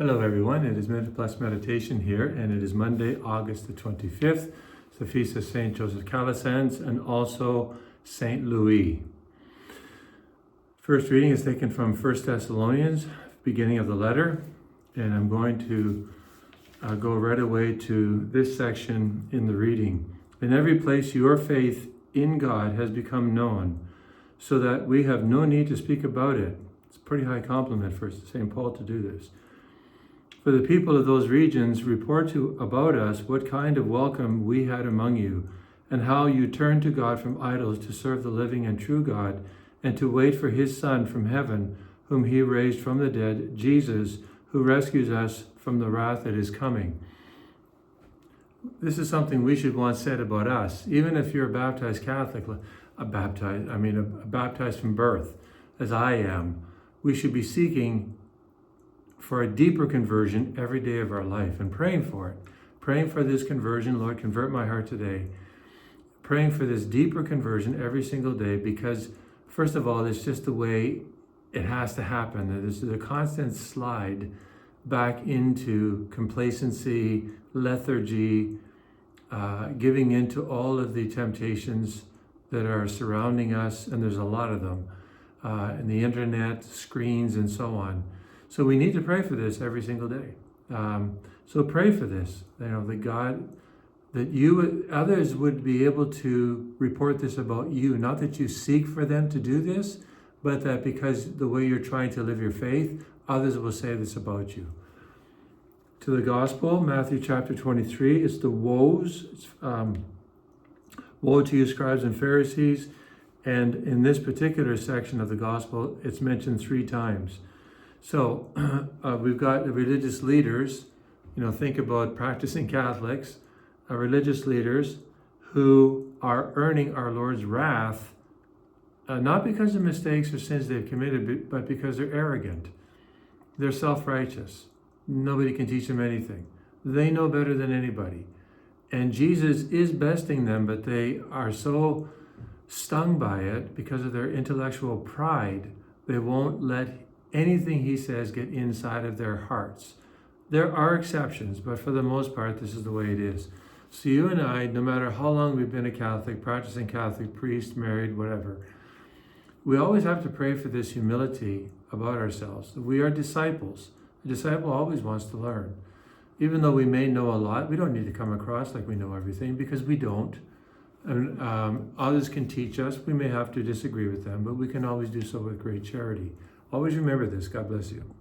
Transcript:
Hello everyone, it is Minute Plus Meditation here, and it is Monday, August the 25th. It's the feast of St. Joseph Calasanz and also St. Louis. First reading is taken from 1 Thessalonians, beginning of the letter, and I'm going to go right away to this section in the reading. In every place your faith in God has become known, so that we have no need to speak about it. It's a pretty high compliment for St. Paul to do this. For the people of those regions report about us what kind of welcome we had among you, and how you turned to God from idols to serve the living and true God, and to wait for his Son from heaven, whom he raised from the dead, Jesus, who rescues us from the wrath that is coming. This is something we should want said about us. Even if you're a baptized Catholic, baptized from birth, as I am, we should be seeking for a deeper conversion every day of our life and praying for it. Praying for this conversion, Lord, convert my heart today. Praying for this deeper conversion every single day because, first of all, it's just the way it has to happen. There's a constant slide back into complacency, lethargy, giving into all of the temptations that are surrounding us, and there's a lot of them, and the internet, screens, and so on. So we need to pray for this every single day. So pray for this, that God, that you, others would be able to report this about you. Not that you seek for them to do this, but that because the way you're trying to live your faith, others will say this about you. To the Gospel, Matthew chapter 23, it's the woes. Woe to you, scribes and Pharisees. And in this particular section of the Gospel, it's mentioned 3 times. So we've got the religious leaders, think about practicing Catholics, religious leaders who are earning our Lord's wrath, not because of mistakes or sins they've committed, but because they're arrogant. They're self-righteous. Nobody can teach them anything. They know better than anybody. And Jesus is besting them, but they are so stung by it because of their intellectual pride, they won't let anything he says get inside of their hearts. There are exceptions, but for the most part, this is the way it is. So you and I, no matter how long we've been a Catholic, practicing Catholic, priest, married, whatever, we always have to pray for this humility about ourselves. We are disciples. A disciple always wants to learn. Even though we may know a lot, we don't need to come across like we know everything, because we don't. And others can teach us. We may have to disagree with them, but we can always do so with great charity. Always remember this. God bless you.